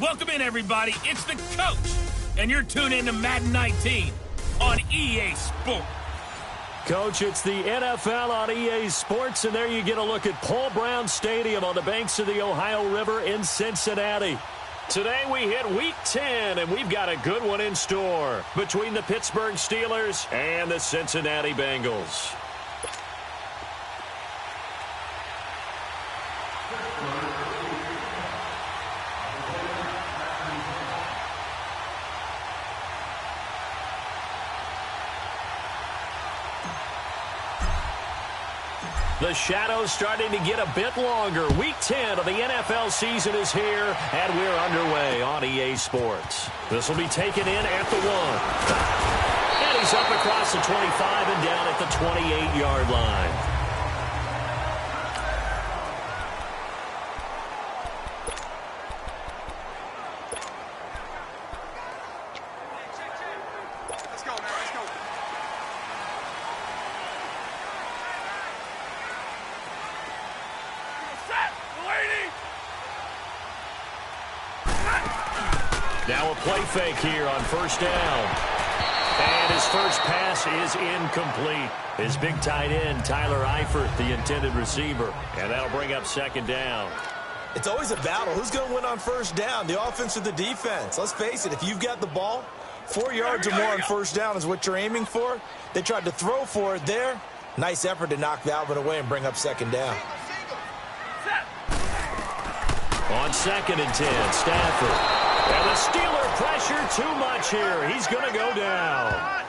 Welcome in, everybody. It's the coach, and you're tuned in to Madden 19 on EA Sports. Coach, it's the NFL on EA Sports, and there you get a look at Paul Brown Stadium on the banks of the Ohio River in Cincinnati. Today we hit Week 10, and we've got a good one in store between the Pittsburgh Steelers and the Cincinnati Bengals. The shadow's starting to get a bit longer. Week 10 of the NFL season is here, and we're underway on EA Sports. This will be taken in at the 1. And he's up across the 25 and down at the 28-yard line. Now a play fake here on first down. And his first pass is incomplete. His big tight end, Tyler Eifert, the intended receiver. And that'll bring up second down. It's always a battle. Who's going to win on first down, the offense or the defense? Let's face it, if you've got the ball, 4 yards or more on first down is what you're aiming for. They tried to throw for it there. Nice effort to knock Valvin away and bring up second down. On 2nd and 10, Stafford. And the Steeler pressure too much here. He's going to go down.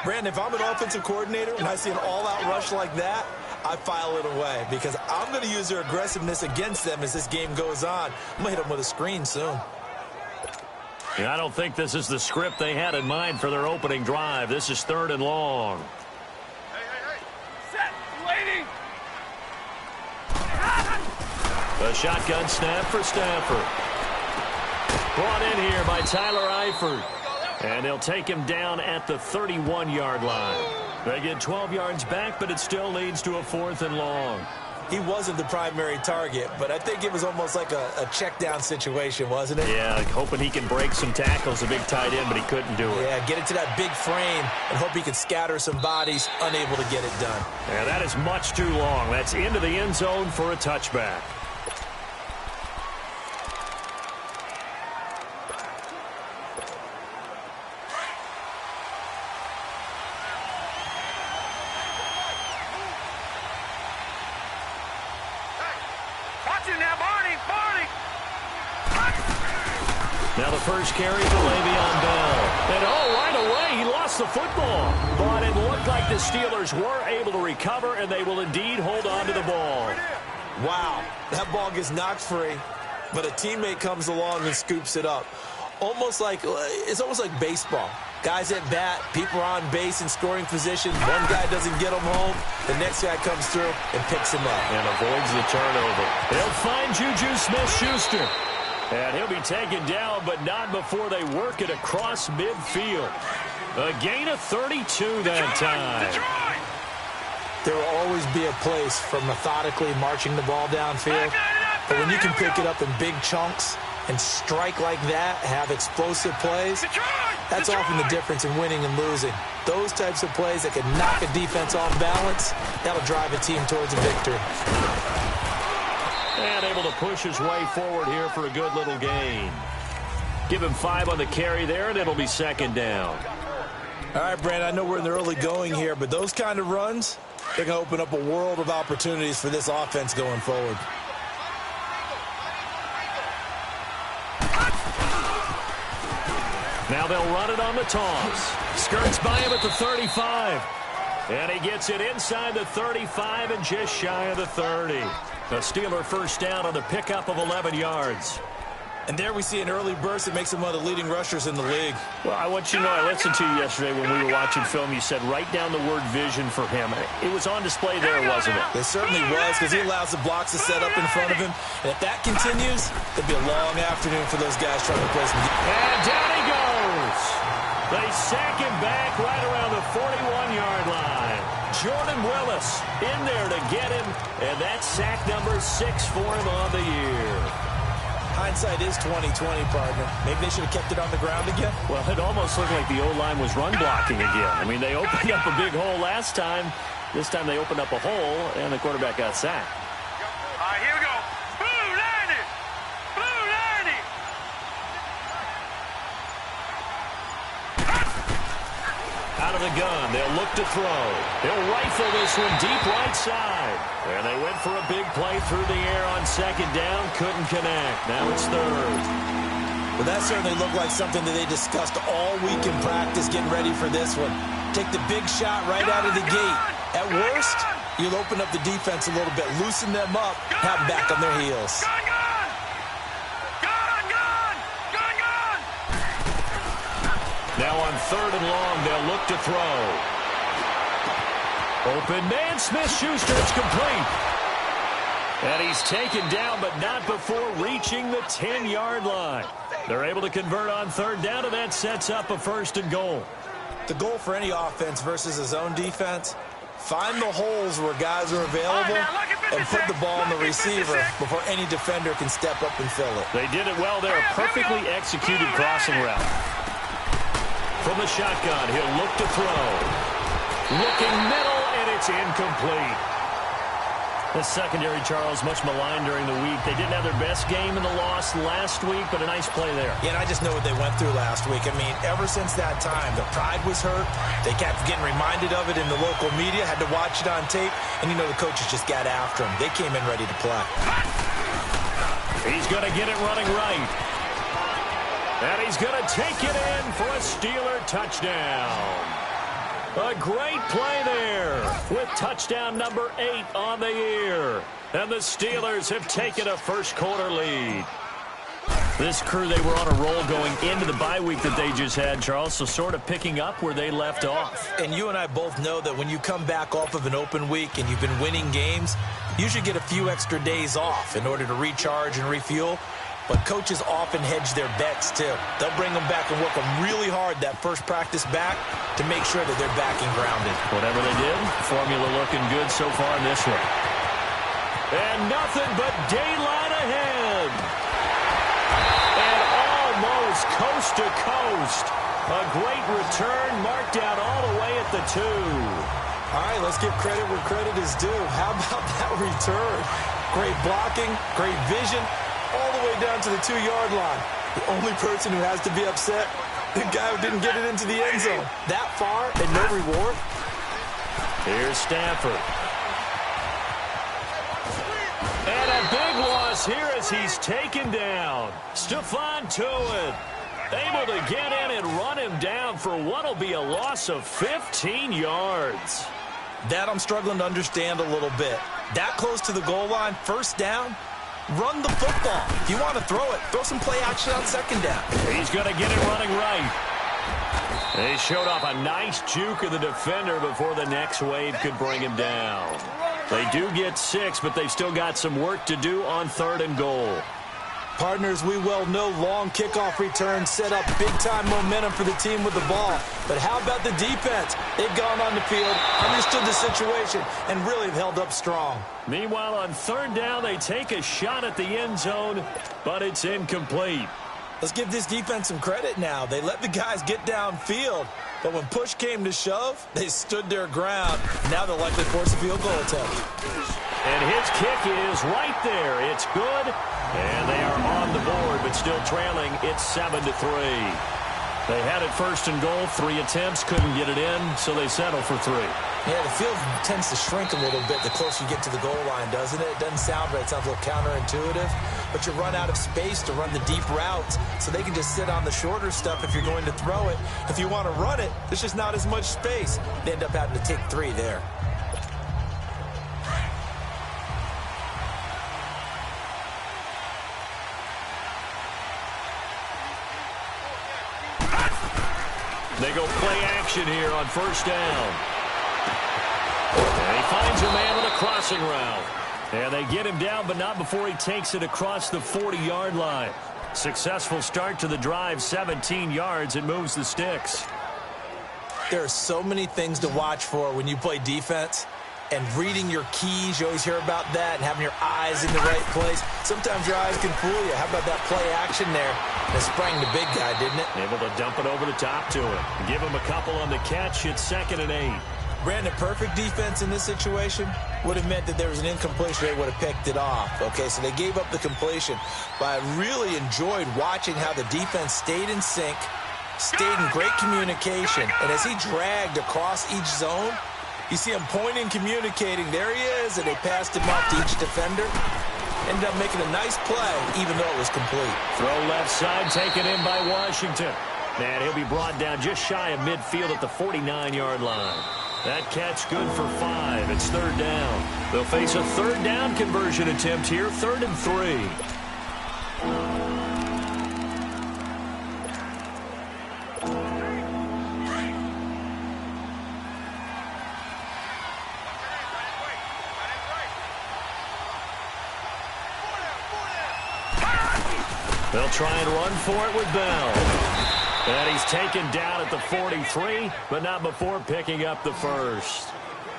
Brandon, if I'm an offensive coordinator and I see an all-out rush like that, I file it away because I'm going to use their aggressiveness against them as this game goes on. I'm going to hit them with a screen soon. Yeah, I don't think this is the script they had in mind for their opening drive. This is 3rd and long. A shotgun snap for Stafford. Brought in here by Tyler Eifert. And they'll take him down at the 31-yard line. They get 12 yards back, but it still leads to a 4th and long. He wasn't the primary target, but I think it was almost like a check-down situation, wasn't it? Yeah, hoping he can break some tackles, a big tight end, but he couldn't do it. Yeah, get it to that big frame and hope he could scatter some bodies, unable to get it done. Yeah, that is much too long. That's into the end zone for a touchback. Now the first carry for Le'Veon Bell. And right away, he lost the football. But it looked like the Steelers were able to recover, and they will indeed hold on to the ball. Wow, that ball gets knocked free, but a teammate comes along and scoops it up. It's almost like baseball. Guys at bat, people are on base in scoring position. One guy doesn't get him home. The next guy comes through and picks him up. And avoids the turnover. They'll find Juju Smith-Schuster. And he'll be taken down, but not before they work it across midfield. A gain of 32 that time. There will always be a place for methodically marching the ball downfield. But when you can pick it up in big chunks and strike like that, have explosive plays, that's often the difference in winning and losing. Those types of plays that can knock a defense off balance, that'll drive a team towards a victory. And able to push his way forward here for a good little gain. Give him 5 on the carry there, and it'll be second down. All right, Brandon, I know we're in the early going here, but those kind of runs, they're going to open up a world of opportunities for this offense going forward. Now they'll run it on the toss. Skirts by him at the 35. And he gets it inside the 35 and just shy of the 30. The Steeler first down on the pickup of 11 yards. And there we see an early burst that makes him one of the leading rushers in the league. Well, I want you to know, I listened to you yesterday when we were watching film. You said write down the word vision for him. It was on display there, wasn't it? It certainly was, because he allows the blocks to set up in front of him. And if that continues, it'll be a long afternoon for those guys trying to play some defense. And down he goes. They sack him back right around the 41-yard line. Jordan Willis in there to get him, and that's sack number 6 for him on the year. Hindsight is 20/20, partner. Maybe they should have kept it on the ground again. Well, it almost looked like the O-line was run blocking again. I mean, they opened up a big hole last time. This time they opened up a hole, and the quarterback got sacked. All right, here we go. Blue 90! Blue 90! Out of the gun, they'll look to throw. They'll rifle this one deep right side. And they went for a big play through the air on second down. Couldn't connect. Now it's third. Well, that certainly looked like something that they discussed all week in practice getting ready for this one. Take the big shot right out of the gate. At worst, you'll open up the defense a little bit, loosen them up, have them back on their heels. Now on third and long, they'll look to throw. Open man, Smith-Schuster, it's complete. And he's taken down, but not before reaching the 10-yard line. They're able to convert on third down, and that sets up a first and goal. The goal for any offense versus a zone defense, find the holes where guys are available and put the ball in the receiver before any defender can step up and fill it. They did it well there, a perfectly executed crossing route. From the shotgun, he'll look to throw. Looking middle, and it's incomplete. The secondary, Charles, much maligned during the week. They didn't have their best game in the loss last week, but a nice play there. Yeah, and I just know what they went through last week. I mean, ever since that time, their pride was hurt. They kept getting reminded of it in the local media, had to watch it on tape, and, you know, the coaches just got after them. They came in ready to play. He's going to get it running right. And he's going to take it in for a Steeler touchdown. A great play there with touchdown number 8 on the year. And the Steelers have taken a first-quarter lead. This crew, they were on a roll going into the bye week that they just had, Charles, so sort of picking up where they left off. And you and I both know that when you come back off of an open week and you've been winning games, you should get a few extra days off in order to recharge and refuel. But coaches often hedge their bets, too. They'll bring them back and work them really hard that first practice back to make sure that they're back and grounded. Whatever they did, formula looking good so far in this one. And nothing but daylight ahead. And almost coast to coast. A great return marked down all the way at the 2. All right, let's give credit where credit is due. How about that return? Great blocking, great vision, all the way down to the 2-yard line. The only person who has to be upset, the guy who didn't get it into the end zone. That far and no reward. Here's Stafford. And a big loss here as he's taken down. Stephon Tuitt able to get in and run him down for what'll be a loss of 15 yards. That I'm struggling to understand a little bit. That close to the goal line, first down, run the football. If you want to throw it, throw some play action on second down. He's going to get it running right. They showed off a nice juke of the defender before the next wave could bring him down. They do get 6, but they've still got some work to do on third and goal. Partners, we well know long kickoff returns set up big-time momentum for the team with the ball. But how about the defense? They've gone on the field, understood the situation, and really have held up strong. Meanwhile, on third down, they take a shot at the end zone, but it's incomplete. Let's give this defense some credit now. They let the guys get downfield, but when push came to shove, they stood their ground. Now they'll likely force a field goal attempt. And his kick is right there. It's good. And they are on the board, but still trailing. It's 7-3. They had it first and goal, 3 attempts, couldn't get it in, so they settle for 3. Yeah, the field tends to shrink a little bit the closer you get to the goal line, doesn't it? It doesn't sound right. It sounds a little counterintuitive, but you run out of space to run the deep routes, so they can just sit on the shorter stuff if you're going to throw it. If you want to run it, there's just not as much space. They end up having to take 3 there. They go play action here on first down. And he finds a man with a crossing route. And they get him down, but not before he takes it across the 40-yard line. Successful start to the drive, 17 yards. It moves the sticks. There are so many things to watch for when you play defense. and reading your keys. You always hear about that, and having your eyes in the right place. Sometimes your eyes can fool you. How about that play action there? It sprang the big guy, didn't it? Able to dump it over the top to him. Give him a couple on the catch. It's 2nd and 8. Brandon, perfect defense in this situation would have meant that there was an incompletion. They would have picked it off. Okay, so they gave up the completion. But I really enjoyed watching how the defense stayed in sync, stayed in great communication. And as he dragged across each zone, you see him pointing, communicating. There he is, and they passed him off to each defender. Ended up making a nice play, even though it was complete. Throw left side, taken in by Washington. And he'll be brought down just shy of midfield at the 49-yard line. That catch good for 5. It's 3rd down. They'll face a 3rd down conversion attempt here, 3rd and 3. They'll try and run for it with Bell. And he's taken down at the 43, but not before picking up the first.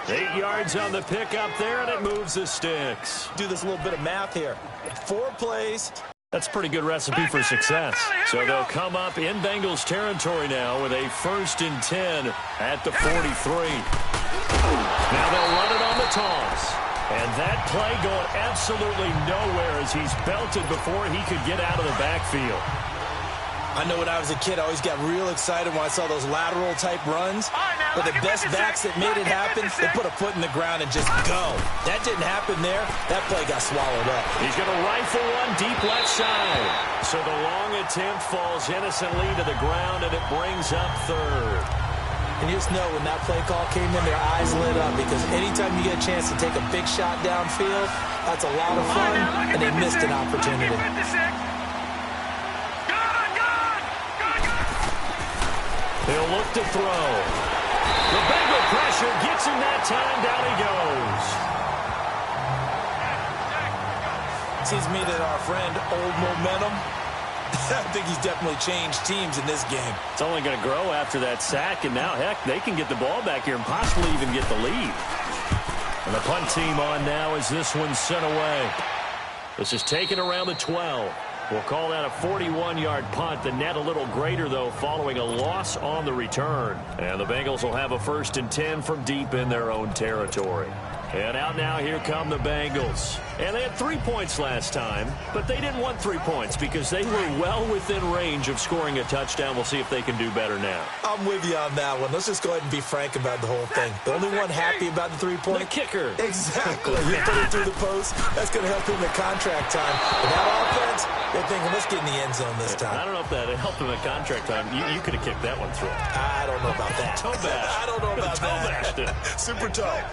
8 yards on the pickup there, and it moves the sticks. Do this little bit of math here. 4 plays. That's a pretty good recipe for success. So they'll come up in Bengals territory now with a 1st and 10 at the 43. Now they'll run it on the toss. And that play going absolutely nowhere as he's belted before he could get out of the backfield. I know when I was a kid, I always got real excited when I saw those lateral-type runs. But the best backs that made it happen, they put a foot in the ground and just go. That didn't happen there. That play got swallowed up. He's going to rifle one deep left side. So the long attempt falls innocently to the ground, and it brings up 3rd. And you just know when that play call came in, their eyes lit up, because anytime you get a chance to take a big shot downfield, that's a lot of fun, and they missed an opportunity. They'll look to throw. The Bengal pressure gets him that time. Down he goes. Seems to me that our friend, Old Momentum, I think he's definitely changed teams in this game. It's only going to grow after that sack, and now, heck, they can get the ball back here and possibly even get the lead. And the punt team on now as this one's sent away. This is taken around the 12. We'll call that a 41-yard punt. The net a little greater, though, following a loss on the return. And the Bengals will have a 1st and 10 from deep in their own territory. And out now, here come the Bengals. And they had 3 points last time, but they didn't want 3 points because they were well within range of scoring a touchdown. We'll see if they can do better now. I'm with you on that one. Let's just go ahead and be frank about the whole thing. The only one happy about the 3-point? The kicker. Exactly. You put it through the post. That's going to help him in contract time. But that offense, they're thinking, let's get in the end zone this time. I don't know if that helped him in contract time. You could have kicked that one through. I don't know about that. Toe bash. I don't know about that. Super toe.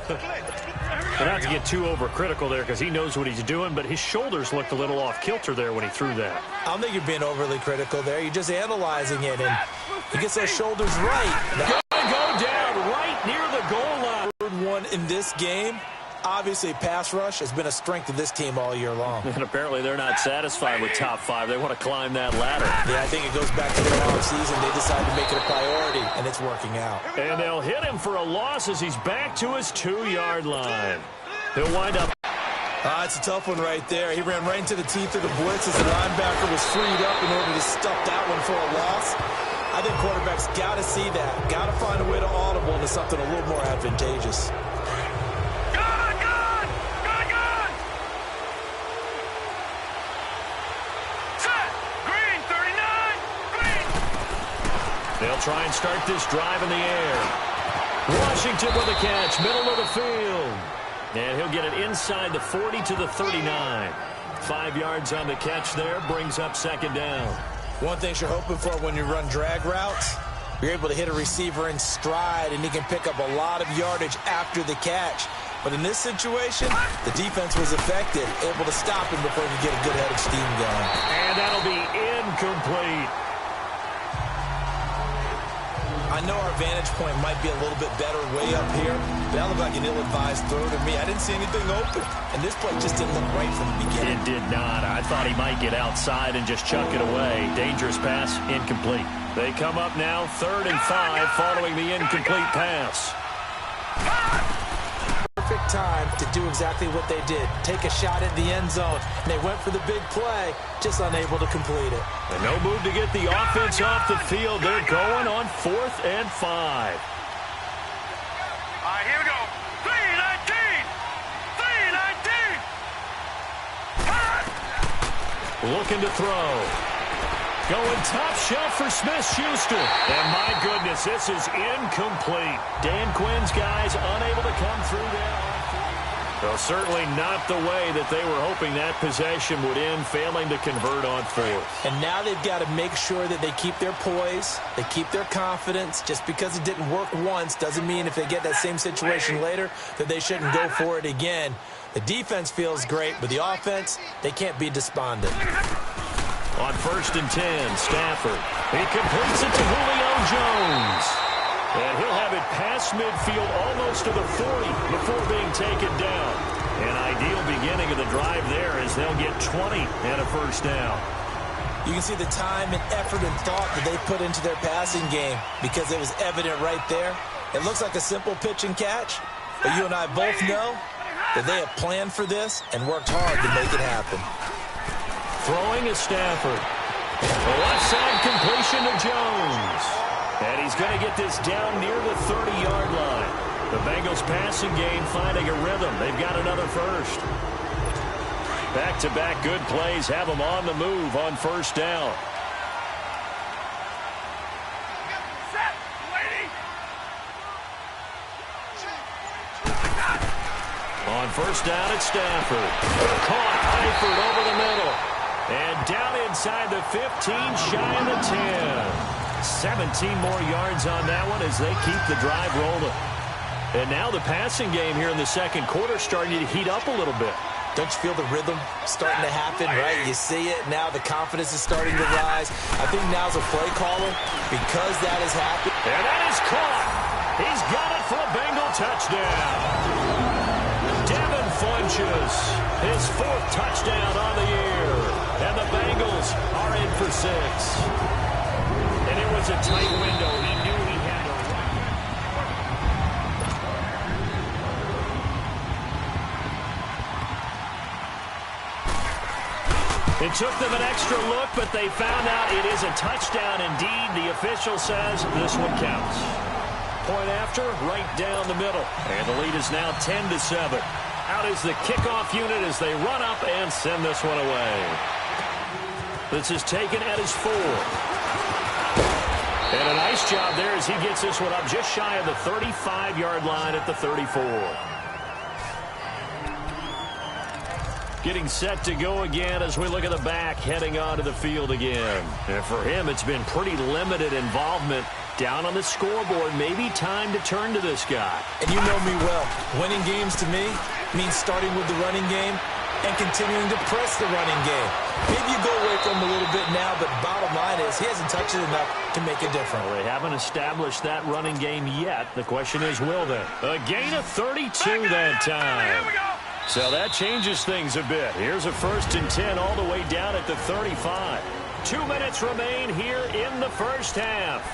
But not to get too overcritical there because he knows what he's doing, but his shoulders looked a little off kilter there when he threw that. I don't think you're being overly critical there. You're just analyzing it, and he gets those shoulders right. Gonna go down right near the goal line. Third one in this game. Obviously, pass rush has been a strength of this team all year long. And apparently they're not satisfied with top 5. They want to climb that ladder. Yeah, I think it goes back to their offseason. They decided to make it a priority, and it's working out. And they'll hit him for a loss as he's back to his 2-yard line. He'll wind up. It's a tough one right there. He ran right into the teeth of the blitz as the linebacker was freed up in order to stuff that one for a loss. I think quarterbacks got to see that. Got to find a way to audible into something a little more advantageous. They'll try and start this drive in the air. Washington with a catch, middle of the field. And he'll get it inside the 40 to the 39. 5 yards on the catch there, brings up 2nd down. One thing you're hoping for when you run drag routes, you're able to hit a receiver in stride, and he can pick up a lot of yardage after the catch. But in this situation, the defense was effective, able to stop him before he could get a good head of steam going. And that'll be incomplete. I know our vantage point might be a little bit better way up here, but that looked like an ill-advised throw to me. I didn't see anything open, and this play just didn't look right from the beginning. It did not. I thought he might get outside and just chuck it away. Dangerous pass, incomplete. They come up now 3rd and 5 following the incomplete pass. Perfect time to do exactly what they did. Take a shot at the end zone. And they went for the big play, just unable to complete it. And no move to get the offense off the field. They're going on 4th and 5. All right, here we go. 3-19. 3-19. Looking to throw. Going top shelf for Smith-Schuster. And my goodness, this is incomplete. Dan Quinn's guys unable to come through there. Well, certainly not the way that they were hoping that possession would end, failing to convert on 4th. And now they've got to make sure that they keep their poise, they keep their confidence. Just because it didn't work once doesn't mean if they get that same situation later that they shouldn't go for it again. The defense feels great, but the offense, they can't be despondent. On 1st and 10, Stafford. He completes it to Julio Jones. And he'll have it past midfield almost to the 40 before being taken down. An ideal beginning of the drive there as they'll get 20 and a first down. You can see the time and effort and thought that they put into their passing game because it was evident right there. It looks like a simple pitch and catch, but you and I both know that they have planned for this and worked hard to make it happen. Throwing is Stafford. The left side completion to Jones. And he's going to get this down near the 30-yard line. The Bengals passing game finding a rhythm. They've got another first. Back-to-back good plays have them on the move on first down. On first down, it's Stafford. Caught, Eifert over the middle. And down inside the 15, shy of the 10. 17 more yards on that one as they keep the drive rolling. And now the passing game here in the second quarter starting to heat up a little bit. Don't you feel the rhythm starting to happen, right? You see it now. The confidence is starting to rise. I think now's a play caller because that has happened. And that is caught. He's got it for a Bengal touchdown. Devin Funches, his 4th touchdown on the year. And the Bengals are in for 6. And it was a tight window. He knew he had to run. It took them an extra look, but they found out it is a touchdown indeed. The official says this one counts. Point after, right down the middle. And the lead is now 10-7. Out is the kickoff unit as they run up and send this one away. This is taken at his 4. And a nice job there as he gets this one up just shy of the 35-yard line at the 34. Getting set to go again as we look at the back heading onto the field again. And for him, it's been pretty limited involvement down on the scoreboard. Maybe time to turn to this guy. And you know me well. Winning games to me means starting with the running game and continuing to press the running game. Maybe you go away from him a little bit now, but bottom line is he hasn't touched it enough to make a difference. Well, they haven't established that running game yet. The question is, will they? A gain of 32 that time. Here we go. So that changes things a bit. Here's a 1st and 10 all the way down at the 35. 2 minutes remain here in the first half.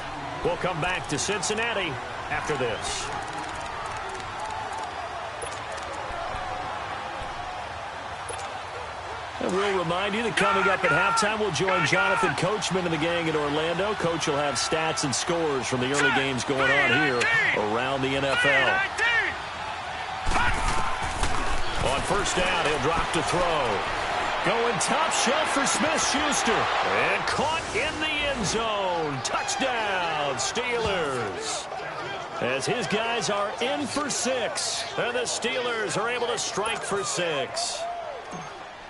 We'll come back to Cincinnati after this. And we'll remind you that coming up at halftime, we'll join Jonathan Coachman and the gang in Orlando. Coach will have stats and scores from the early games going on here around the NFL. On first down, he'll drop to throw. Going top shelf for Smith-Schuster. And caught in the end zone. Touchdown, Steelers. As his guys are in for 6. And the Steelers are able to strike for 6.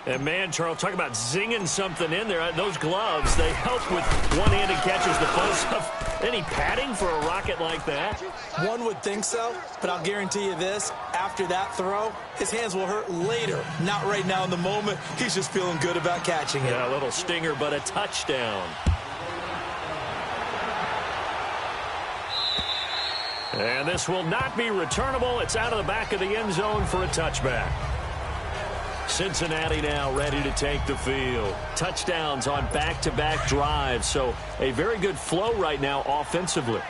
And man, Charles, talk about zinging something in there. Those gloves, they help with one-handed catches. The fun stuff. Any padding for a rocket like that? One would think so, but I'll guarantee you this. After that throw, his hands will hurt later. Not right now in the moment. He's just feeling good about catching it. Yeah, a little stinger, but a touchdown. And this will not be returnable. It's out of the back of the end zone for a touchback. Cincinnati now ready to take the field. Touchdowns on back-to-back drives, so a very good flow right now offensively.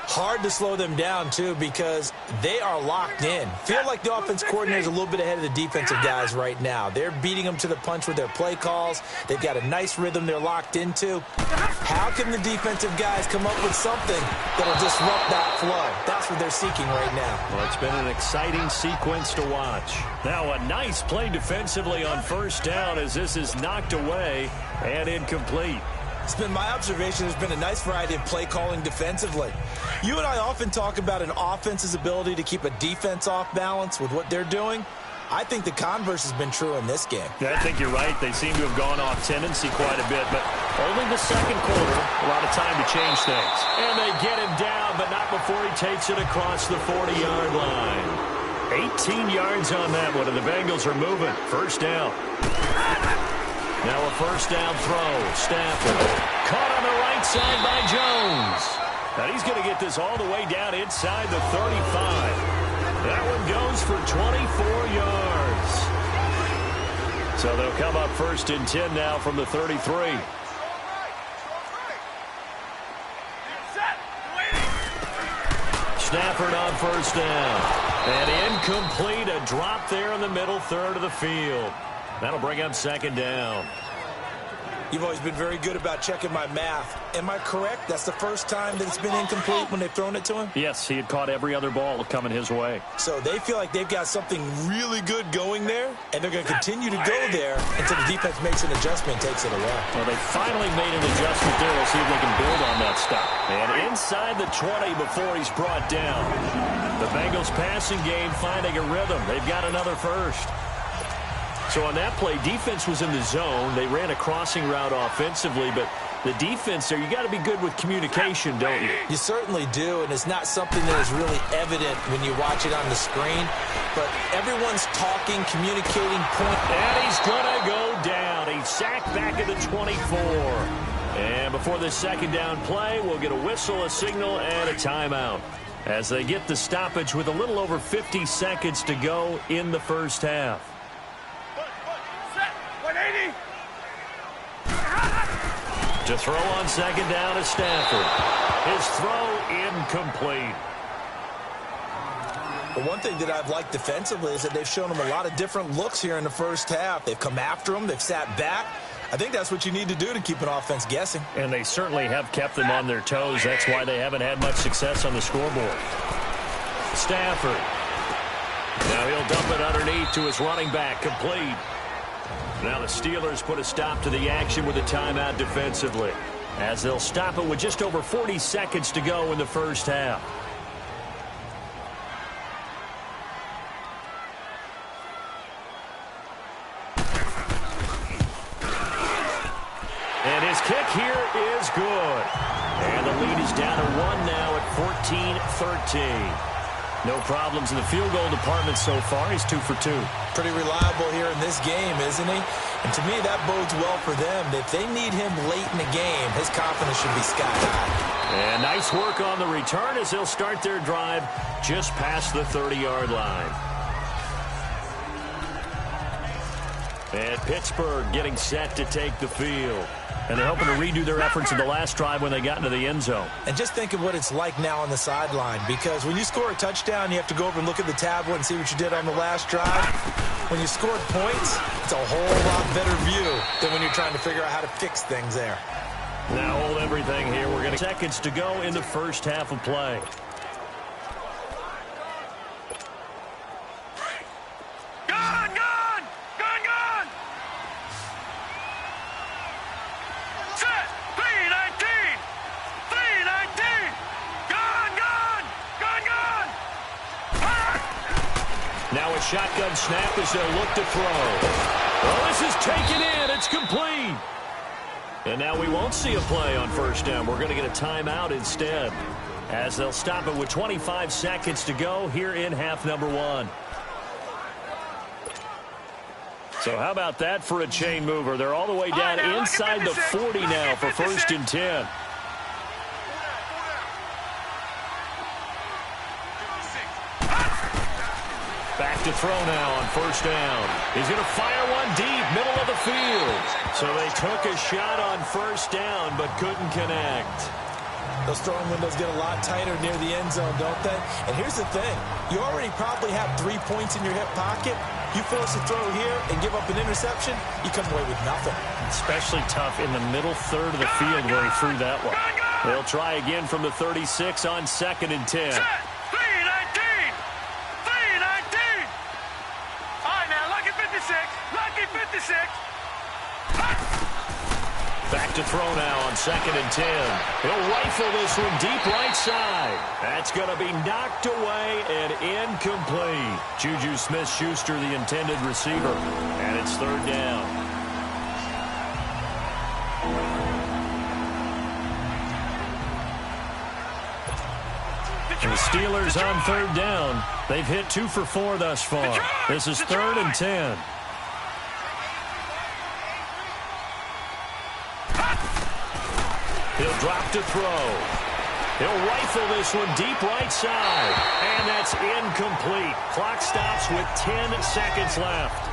Hard to slow them down, too, because they are locked in. Feel like the offense coordinator is a little bit ahead of the defensive guys right now. They're beating them to the punch with their play calls. They've got a nice rhythm they're locked into. How can the defensive guys come up with something that'll disrupt that flow? That's what they're seeking right now. Well, it's been an exciting sequence to watch. Now a nice play defensively on first down as this is knocked away and incomplete. It's been my observation there's been a nice variety of play calling defensively. You and I often talk about an offense's ability to keep a defense off balance with what they're doing. I think the converse has been true in this game. Yeah, I think you're right. They seem to have gone off tendency quite a bit, but only the second quarter, a lot of time to change things. And they get him down, but not before he takes it across the 40-yard line. 18 yards on that one, and the Bengals are moving. First down. Now a first down throw. Stafford caught on the right side by Jones. And he's going to get this all the way down inside the 35. That one goes for 24 yards. So they'll come up first and 10 now from the 33. Stafford on first down. And incomplete, a drop there in the middle third of the field. That'll bring up second down. You've always been very good about checking my math. Am I correct? That's the first time that it's been incomplete when they've thrown it to him? Yes, he had caught every other ball coming his way. So they feel like they've got something really good going there, and they're going to continue to go there until the defense makes an adjustment and takes it away. Well, they finally made an adjustment there. We'll see if they can build on that stuff. And inside the 20 before he's brought down. The Bengals passing game finding a rhythm. They've got another first. So on that play, defense was in the zone. They ran a crossing route offensively, but the defense there, you got to be good with communication, don't you? You certainly do, and it's not something that is really evident when you watch it on the screen. But everyone's talking, communicating, point. And he's going to go down. He's sacked back at the 24. And before the second down play, we'll get a whistle, a signal, and a timeout as they get the stoppage with a little over 50 seconds to go in the first half. To throw on second down is Stafford. His throw incomplete. Well, one thing that I've liked defensively is that they've shown them a lot of different looks here in the first half. They've come after them. They've sat back. I think that's what you need to do to keep an offense guessing. And they certainly have kept them on their toes. That's why they haven't had much success on the scoreboard. Stafford. Now he'll dump it underneath to his running back. Complete. Now the Steelers put a stop to the action with a timeout defensively, as they'll stop it with just over 40 seconds to go in the first half. And his kick here is good. And the lead is down to 1 now at 14-13. No problems in the field goal department so far. He's 2 for 2. Pretty reliable here in this game, isn't he? And to me, that bodes well for them. If they need him late in the game, his confidence should be sky high. And nice work on the return as they'll start their drive just past the 30-yard line. And Pittsburgh getting set to take the field. And they're hoping to redo their efforts in the last drive when they got into the end zone. And just think of what it's like now on the sideline, because when you score a touchdown, you have to go over and look at the tablet and see what you did on the last drive. When you scored points, it's a whole lot better view than when you're trying to figure out how to fix things there. Now hold everything here. We're going to seconds to go in the first half of play. Now a shotgun snap as they'll look to throw. Well, this is taken in. It's complete. And now we won't see a play on first down. We're going to get a timeout instead, as they'll stop it with 25 seconds to go here in half number 1. So how about that for a chain mover? They're all the way down inside the 40 now for first and 10. Back to throw now on first down. He's going to fire one deep, middle of the field. So they took a shot on first down, but couldn't connect. Those throwing windows get a lot tighter near the end zone, don't they? And here's the thing. You already probably have 3 points in your hip pocket. You force a throw here and give up an interception, you come away with nothing. Especially tough in the middle third of the field where he threw that one. They'll try again from the 36 on 2nd and 10. Set. 3-19. 3-19. All right, now, lucky 56. Lucky 56. Back to throw now on 2nd and 10. He'll rifle this one deep right side. That's going to be knocked away and incomplete. Juju Smith-Schuster, the intended receiver. And it's 3rd down. And the Steelers on 3rd down. They've hit 2 for 4 thus far. This is 3rd and 10. He'll drop to throw. He'll rifle this one deep right side. And that's incomplete. Clock stops with 10 seconds left.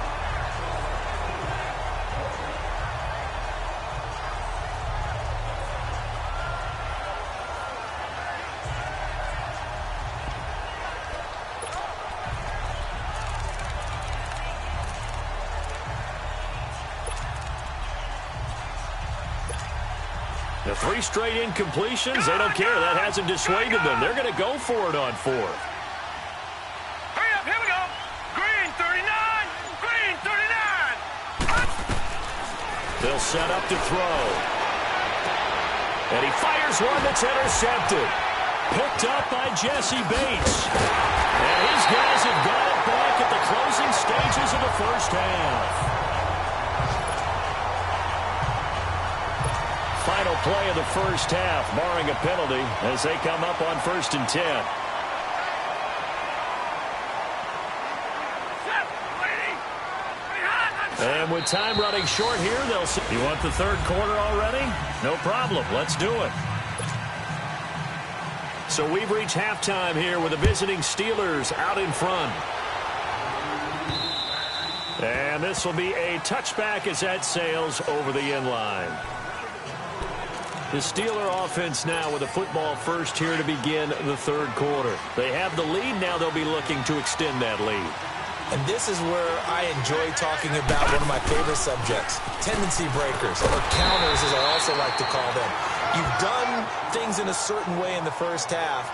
The 3 straight incompletions, they don't care. That hasn't dissuaded them. They're going to go for it on 4th. Hurry up, here we go. Green 39. Green 39. They'll set up to throw. And he fires one that's intercepted. Picked up by Jesse Bates. And his guys have got it back at the closing stages of the first half. Final play of the first half, barring a penalty, as they come up on 1st and 10. And with time running short here, they'll see. You want the 3rd quarter already? No problem. Let's do it. So we've reached halftime here with the visiting Steelers out in front. And this will be a touchback as that sails over the end line. The Steeler offense now with a football first here to begin the 3rd quarter. They have the lead. Now they'll be looking to extend that lead. And this is where I enjoy talking about one of my favorite subjects, tendency breakers, or counters as I also like to call them. You've done things in a certain way in the first half,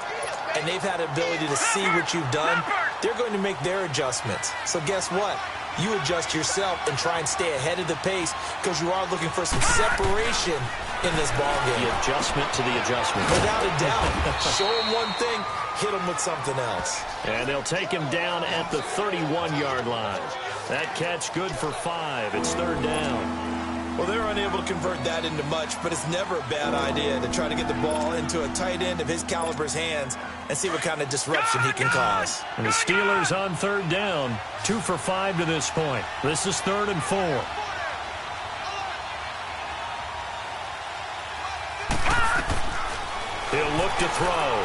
and they've had the ability to see what you've done. They're going to make their adjustments. So guess what? You adjust yourself and try and stay ahead of the pace because you are looking for some separation in this ballgame. The adjustment to the adjustment. Without a doubt. Show them one thing, hit them with something else. And they'll take him down at the 31-yard line. That catch good for 5. It's 3rd down. Well, they're unable to convert that into much, but it's never a bad idea to try to get the ball into a tight end of his caliber's hands and see what kind of disruption he can cause. And the Steelers on 3rd down, 2 for 5 to this point. This is 3rd and 4. He'll look to throw.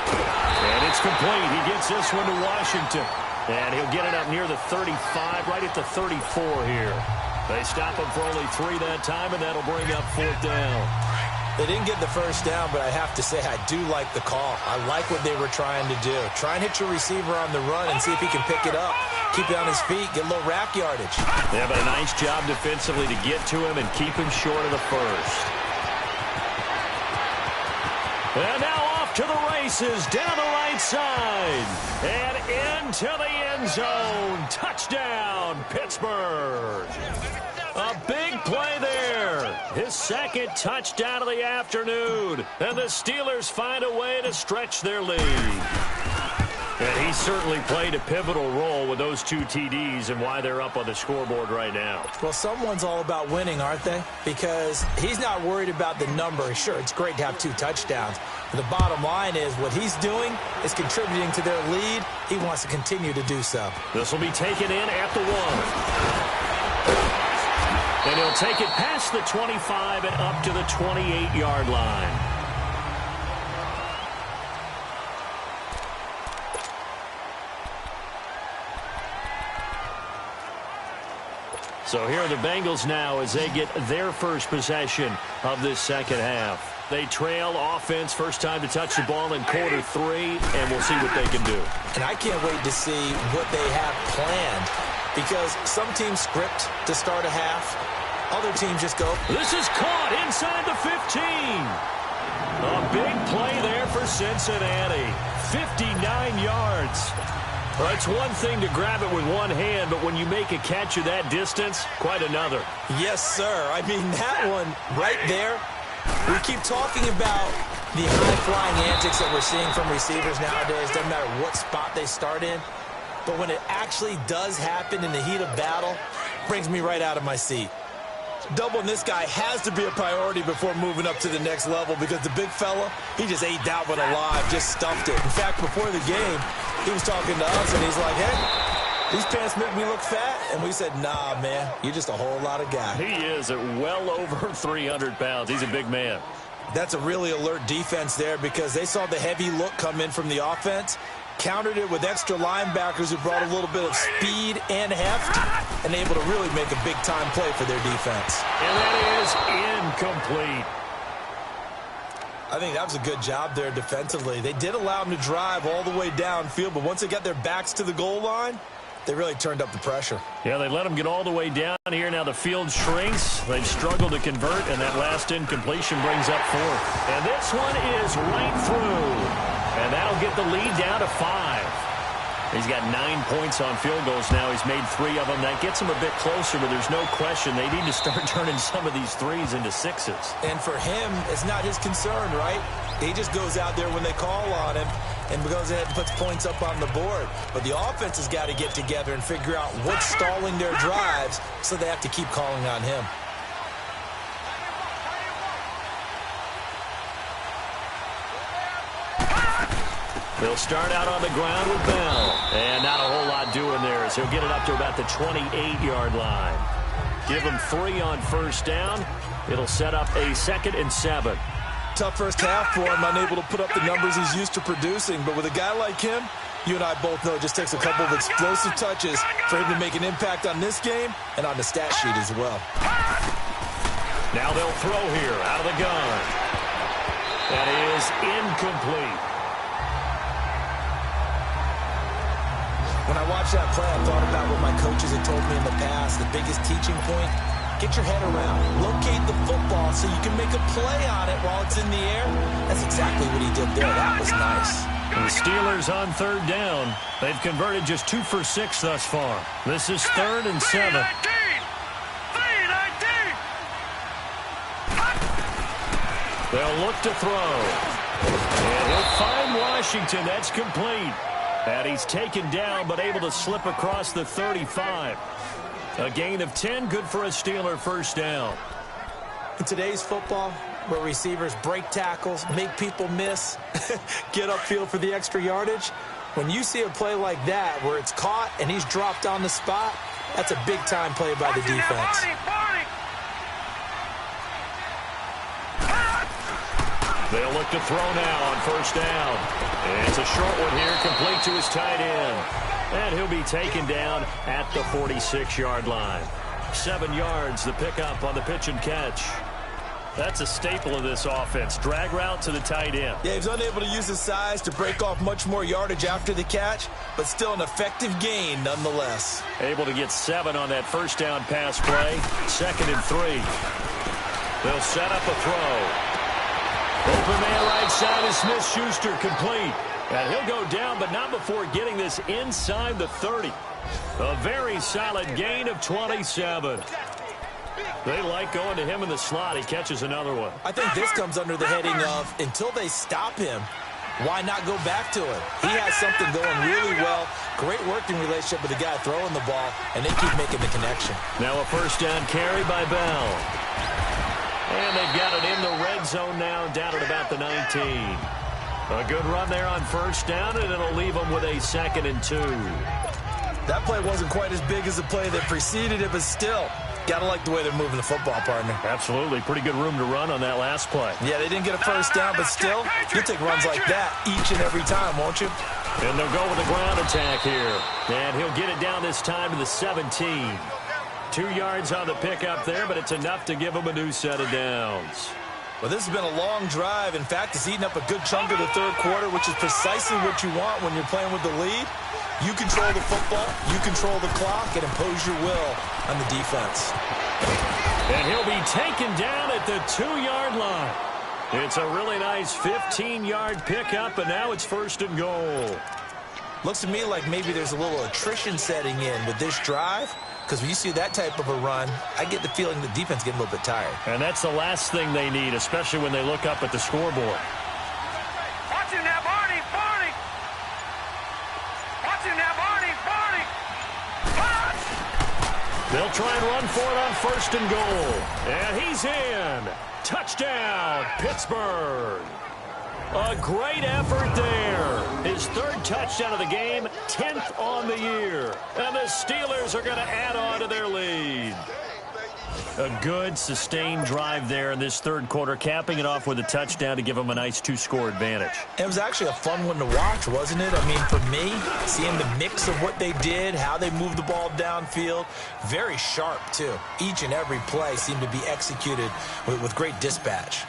And it's complete. He gets this one to Washington. And he'll get it up near the 35, right at the 34 here. They stop him for only 3 that time, and that'll bring up 4th down. They didn't get the first down, but I have to say I do like the call. I like what they were trying to do. Try and hit your receiver on the run and see if he can pick it up. Keep it on his feet, get a little rack yardage. They have a nice job defensively to get to him and keep him short of the first. And now off to the races, down the right side, and into the end zone. Touchdown, Pittsburgh. A big play there. His 2nd touchdown of the afternoon. And the Steelers find a way to stretch their lead. And he certainly played a pivotal role with those 2 TDs and why they're up on the scoreboard right now. Well, someone's all about winning, aren't they? Because he's not worried about the number. Sure, it's great to have 2 touchdowns. But the bottom line is what he's doing is contributing to their lead. He wants to continue to do so. This will be taken in at the 1. And he'll take it past the 25 and up to the 28-yard line. So here are the Bengals now as they get their first possession of this second half. They trail offense, first time to touch the ball in quarter 3, and we'll see what they can do. And I can't wait to see what they have planned, because some teams script to start a half. Other teams just go. This is caught inside the 15. A big play there for Cincinnati. 59 yards. Well, it's one thing to grab it with one hand, but when you make a catch of that distance, quite another. Yes, sir. I mean, that one right there, we keep talking about the high-flying antics that we're seeing from receivers nowadays. Doesn't matter what spot they start in. But when it actually does happen in the heat of battle, it brings me right out of my seat. Doubling this guy has to be a priority before moving up to the next level, because the big fella, he just ate that one alive, just stuffed it. In fact, before the game, he was talking to us, and he's like, hey, these pants make me look fat. And we said, nah, man, you're just a whole lot of guy. He is at well over 300 pounds. He's a big man. That's a really alert defense there, because they saw the heavy look come in from the offense, countered it with extra linebackers who brought a little bit of speed and heft, and able to really make a big-time play for their defense. And that is incomplete. I think that was a good job there defensively. They did allow them to drive all the way downfield, but once they got their backs to the goal line, they really turned up the pressure. Yeah, they let them get all the way down here. Now the field shrinks. They've struggled to convert, and that last incompletion brings up 4th. And this one is right through. And that'll get the lead down to 5. He's got 9 points on field goals now. He's made 3 of them. That gets him a bit closer, but there's no question they need to start turning some of these 3s into 6s. And for him, it's not his concern, right? He just goes out there when they call on him and goes ahead and puts points up on the board. But the offense has got to get together and figure out what's stalling their drives, so they have to keep calling on him. They'll start out on the ground with Bell. And not a whole lot doing there, as he'll get it up to about the 28-yard line. Give him 3 on first down. It'll set up a 2nd and 7. Tough first half for him, unable to put up the numbers he's used to producing. But with a guy like him, you and I both know it just takes a couple of explosive touches for him to make an impact on this game and on the stat sheet as well. Now they'll throw here out of the gun. That is incomplete. When I watched that play, I thought about what my coaches had told me in the past. The biggest teaching point, get your head around. Locate the football so you can make a play on it while it's in the air. That's exactly what he did there. That was nice. The Steelers on 3rd down. They've converted just 2 for 6 thus far. This is 3rd and 7. They'll look to throw. And he'll find Washington. That's complete. And he's taken down, but able to slip across the 35. A gain of 10, good for a Steeler first down. In today's football, where receivers break tackles, make people miss, get upfield for the extra yardage, when you see a play like that where it's caught and he's dropped on the spot, that's a big-time play by the defense. They'll look to throw now on first down. And it's a short one here, complete to his tight end. And he'll be taken down at the 46-yard line. 7 yards, the pickup on the pitch and catch. That's a staple of this offense. Drag route to the tight end. Yeah, he's unable to use his size to break off much more yardage after the catch, but still an effective gain nonetheless. Able to get 7 on that first down pass play. 2nd and 3. They'll set up a throw. Open man right side is Smith-Schuster, complete. And he'll go down, but not before getting this inside the 30. A very solid gain of 27. They like going to him in the slot. He catches another one. I think this comes under the heading of, until they stop him, why not go back to him? He has something going really well. Great working relationship with the guy throwing the ball, and they keep making the connection. Now a first down carry by Bell. And they've got it in the red zone now, down at about the 19. A good run there on first down, and it'll leave them with a 2nd and 2. That play wasn't quite as big as the play that preceded it, but still, gotta like the way they're moving the football, partner. Absolutely. Pretty good room to run on that last play. Yeah, they didn't get a first down, but still, you'll take runs like that each and every time, won't you? And they'll go with a ground attack here. And he'll get it down this time to the 17. 2 yards on the pickup there, but it's enough to give him a new set of downs. Well, this has been a long drive. In fact, it's eaten up a good chunk of the third quarter, which is precisely what you want when you're playing with the lead. You control the football, you control the clock, and impose your will on the defense. And he'll be taken down at the 2-yard line. It's a really nice 15-yard pickup, and now it's 1st and goal. Looks to me like maybe there's a little attrition setting in with this drive, because when you see that type of a run, I get the feeling the defense getting a little bit tired. And that's the last thing they need, especially when they look up at the scoreboard. Watch him now, Barney, Barney. Watch him now, Barney, Barney. Watch. They'll try and run for it on 1st and goal. And he's in. Touchdown, Pittsburgh. A great effort there. His 3rd touchdown of the game, 10th on the year. And the Steelers are going to add on to their lead. A good, sustained drive there in this 3rd quarter, capping it off with a touchdown to give them a nice 2-score advantage. It was actually a fun one to watch, wasn't it? I mean, for me, seeing the mix of what they did, how they moved the ball downfield, very sharp, too. Each and every play seemed to be executed with great dispatch.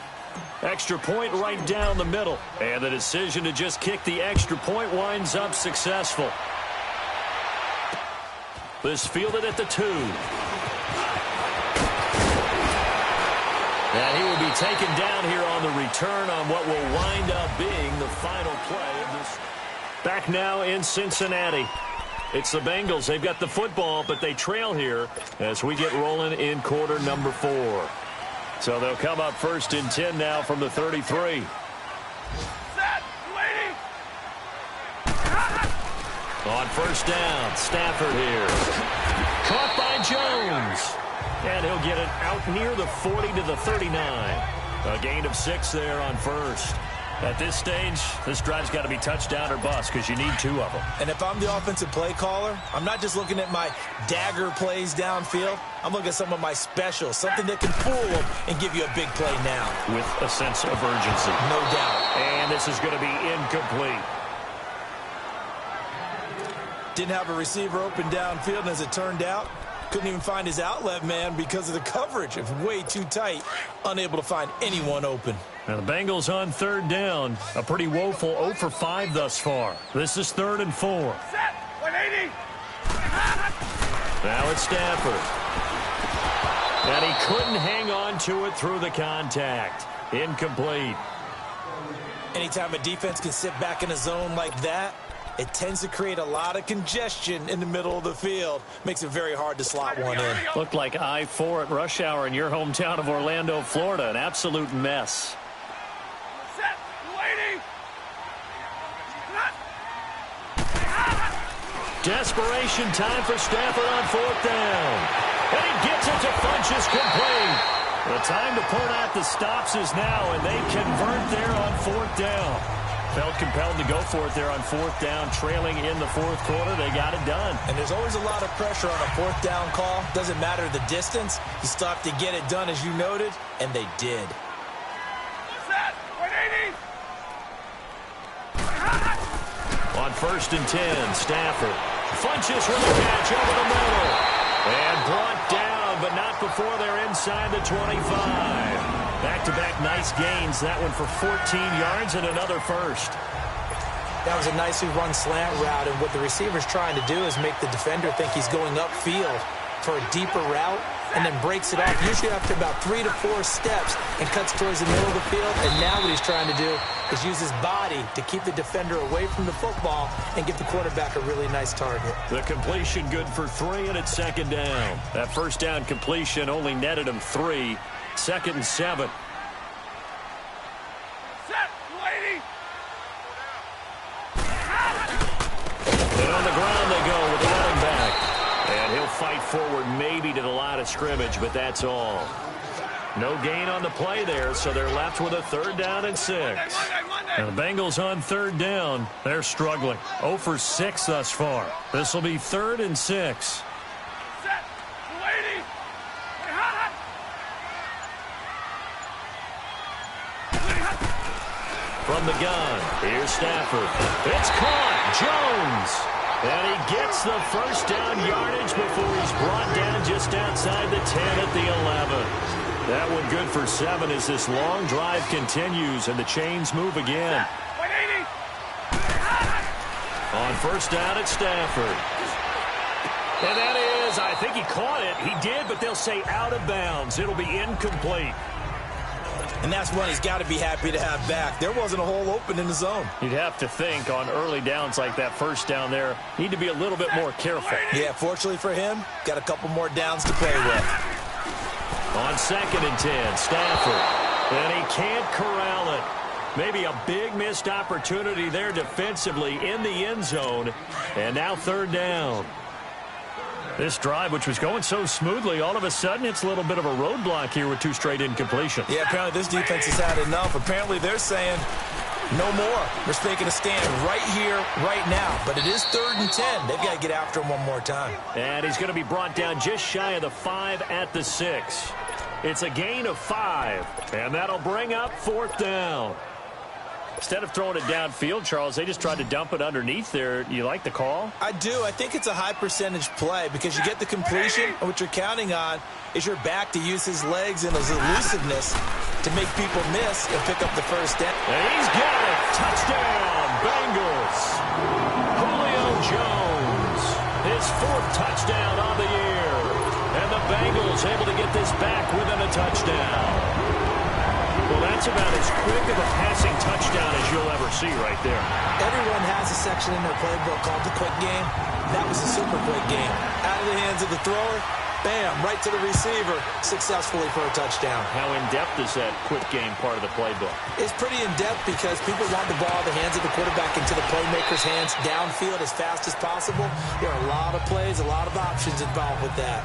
Extra point right down the middle. And the decision to just kick the extra point winds up successful. This fielded at the 2. And he will be taken down here on the return on what will wind up being the final play of this. Back now in Cincinnati. It's the Bengals. They've got the football, but they trail here as we get rolling in quarter number 4. So they'll come up 1st and 10 now from the 33. Set, waiting. On 1st down, Stafford here. Caught by Jones. And he'll get it out near the 40 to the 39. A gain of 6 there on 1st. At this stage, this drive's got to be touchdown or bust because you need 2 of them. And if I'm the offensive play caller, I'm not just looking at my dagger plays downfield. I'm looking at some of my specials, something that can fool them and give you a big play now. With a sense of urgency. No doubt. And this is going to be incomplete. Didn't have a receiver open downfield, and as it turned out, couldn't even find his outlet man because of the coverage. It was way too tight, unable to find anyone open. Now the Bengals on 3rd down. A pretty woeful 0 for 5 thus far. This is 3rd and 4. Set, 180. Now it's Stafford. And he couldn't hang on to it through the contact. Incomplete. Anytime a defense can sit back in a zone like that, it tends to create a lot of congestion in the middle of the field. Makes it very hard to slot one in. Looked like I-4 at rush hour in your hometown of Orlando, Florida. An absolute mess. Set, waiting. Desperation time for Stafford on 4th down. And he gets it to Funchess complete. The time to point out the stops is now, and they convert there on 4th down. Felt compelled to go for it there on 4th down, trailing in the 4th quarter. They got it done. And there's always a lot of pressure on a 4th down call. Doesn't matter the distance. You still have to get it done, as you noted, and they did. Set, 180. On 1st and 10, Stafford. Funchess with a catch over the middle. And brought down, but not before they're inside the 25. Back-to-back nice gains. That one for 14 yards and another 1st. That was a nicely run slant route, and what the receiver's trying to do is make the defender think he's going upfield for a deeper route, and then breaks it off, usually after about 3 to 4 steps, and cuts towards the middle of the field. And now what he's trying to do is use his body to keep the defender away from the football and give the quarterback a really nice target. The completion good for 3, and it's 2nd down. That 1st down completion only netted him 3. 2nd and 7. Set, waiting. And on the ground they go with the running back. And he'll fight forward maybe to the line of scrimmage, but that's all. No gain on the play there, so they're left with a 3rd down and 6. Now the Bengals on 3rd down. They're struggling. 0 for 6 thus far. This will be 3rd and 6. Set, waiting. From the gun, here's Stafford. It's caught. Jones. And he gets the 1st down yardage before he's brought down just outside the 10 at the 11. That one good for 7 as this long drive continues and the chains move again. On first down at Stafford. And that is, I think he caught it. He did, but they'll say out of bounds. It'll be incomplete. And that's one he's got to be happy to have back. There wasn't a hole open in the zone. You'd have to think on early downs like that first down there, need to be a little bit more careful. Yeah, fortunately for him, got a couple more downs to play with. On 2nd and 10, Stafford. And he can't corral it. Maybe a big missed opportunity there defensively in the end zone. And now 3rd down. This drive, which was going so smoothly, all of a sudden it's a little bit of a roadblock here with 2 straight incompletions. Yeah, apparently this defense has had enough. Apparently they're saying no more. We're taking a stand right here, right now. But it is 3rd and 10. They've got to get after him one more time. And he's going to be brought down just shy of the 5 at the 6. It's a gain of 5. And that'll bring up 4th down. Instead of throwing it downfield, Charles, they just tried to dump it underneath there. You like the call? I do. I think it's a high percentage play because you get the completion, and what you're counting on is your back to use his legs and his elusiveness to make people miss and pick up the first down. And he's got it. Touchdown, Bengals. Julio Jones, his 4th touchdown on the year. And the Bengals able to get this back within a touchdown. Well, that's about as quick of a passing touchdown as you'll ever see right there. Everyone has a section in their playbook called the quick game. That was a super quick game. Out of the hands of the thrower, bam, right to the receiver, successfully for a touchdown. How in-depth is that quick game part of the playbook? It's pretty in-depth because people want the ball in the hands of the quarterback into the playmaker's hands downfield as fast as possible. There are a lot of plays, a lot of options involved with that.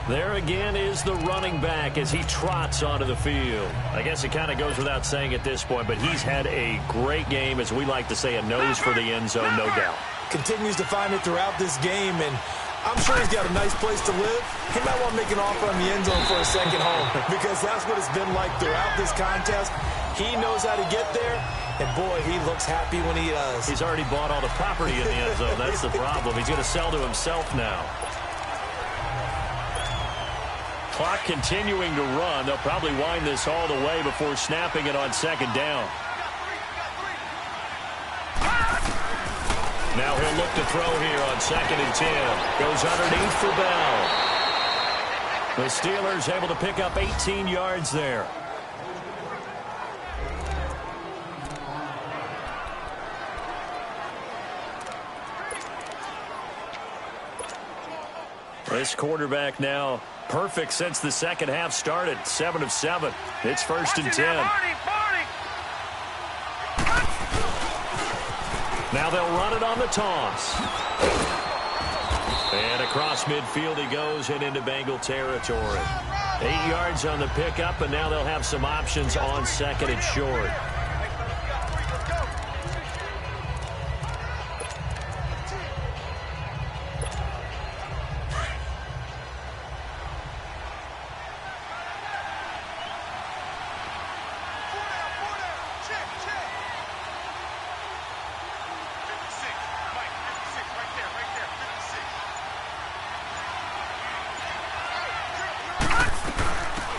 There again is the running back as he trots onto the field. I guess it kind of goes without saying at this point, but he's had a great game, as we like to say, a nose for the end zone, no doubt. Continues to find it throughout this game, and I'm sure he's got a nice place to live. He might want to make an offer on the end zone for a second home because that's what it's been like throughout this contest. He knows how to get there, and boy, he looks happy when he does. He's already bought all the property in the end zone. That's the problem. He's going to sell to himself now. Clock continuing to run. They'll probably wind this all the way before snapping it on 2nd down. Now he'll look to throw here on 2nd and 10. Goes underneath for Bell. The Steelers able to pick up 18 yards there. This quarterback now perfect since the 2nd half started. 7 of 7. It's 1st and 10. Now they'll run it on the toss. And across midfield he goes and into Bengal territory. 8 yards on the pickup, and now they'll have some options on 2nd and short.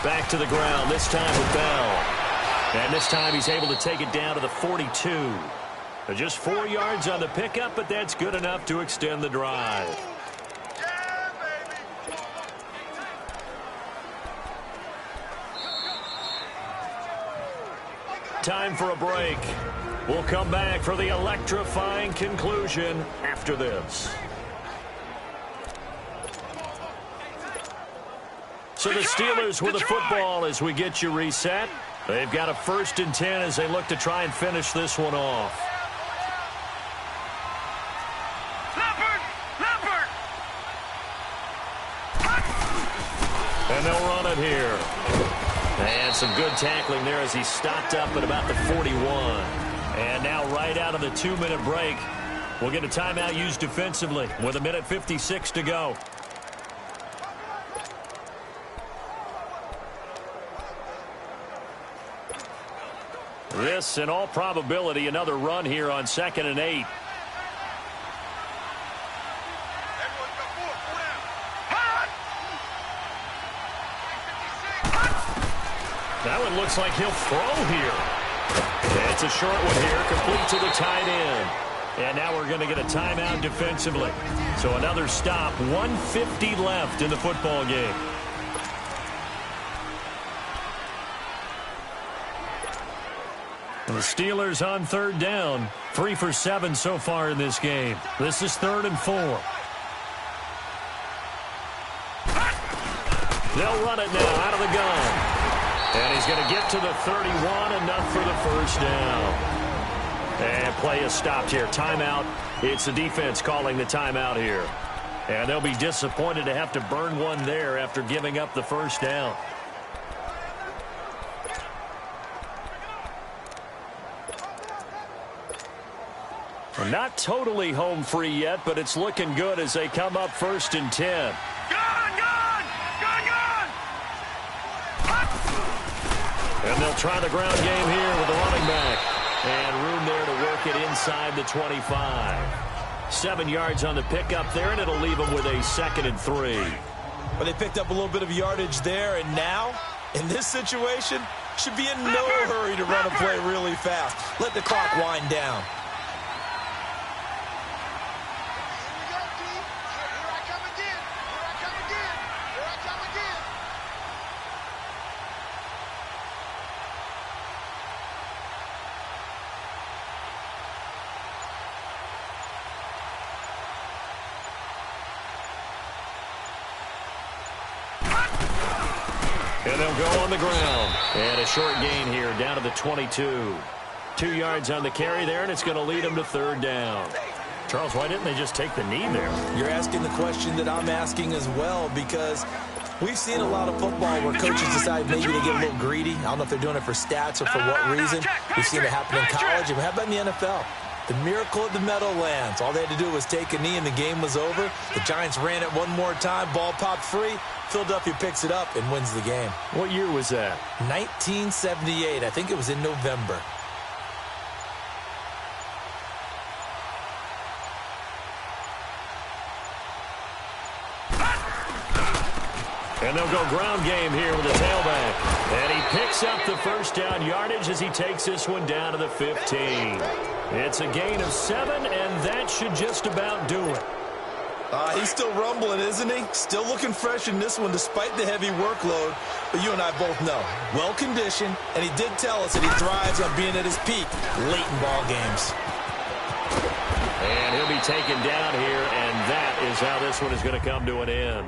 Back to the ground, this time with Bell. And this time he's able to take it down to the 42. Just 4 yards on the pickup, but that's good enough to extend the drive. Time for a break. We'll come back for the electrifying conclusion after this. So the Steelers with the football as we get you reset. They've got a 1st and 10 as they look to try and finish this one off. And they'll run it here. And some good tackling there as he stopped up at about the 41. And now right out of the 2-minute break, we'll get a timeout used defensively with 1:56 to go. This, in all probability, another run here on 2nd and 8. it looks like he'll throw here. It's a short one here, complete to the tight end. And now we're going to get a timeout defensively. So another stop, 1:50 left in the football game. The Steelers on third down, 3 for 7 so far in this game. This is 3rd and 4. They'll run it now out of the gun. And he's going to get to the 31, enough for the first down. And play is stopped here. Timeout. It's the defense calling the timeout here. And they'll be disappointed to have to burn one there after giving up the first down. Not totally home free yet, but it's looking good as they come up 1st and 10. And they'll try the ground game here with the running back. And room there to work it inside the 25. 7 yards on the pickup there, and it'll leave them with a 2nd and 3. Well, they picked up a little bit of yardage there, and now, in this situation, should be in no hurry to run a play really fast. Let the clock wind down. And they'll go on the ground. And a short gain here down to the 22. 2 yards on the carry there, and it's going to lead them to 3rd down. Charles, why didn't they just take the knee there? You're asking the question that I'm asking as well, because we've seen a lot of football where coaches decide maybe to get a little greedy. I don't know if they're doing it for stats or for what reason. We've seen it happen in college, and how about in the NFL? The miracle at the Meadowlands. All they had to do was take a knee, and the game was over. The Giants ran it one more time. Ball popped free. Philadelphia picks it up and wins the game. What year was that? 1978. I think it was in November. And they'll go ground game here with the tailback. And he picks up the first down yardage as he takes this one down to the 15. It's a gain of 7, and that should just about do it. He's still rumbling, isn't he? Still looking fresh in this one despite the heavy workload. But you and I both know, well-conditioned, and he did tell us that he thrives on being at his peak late in ball games. And he'll be taken down here, and that is how this one is going to come to an end.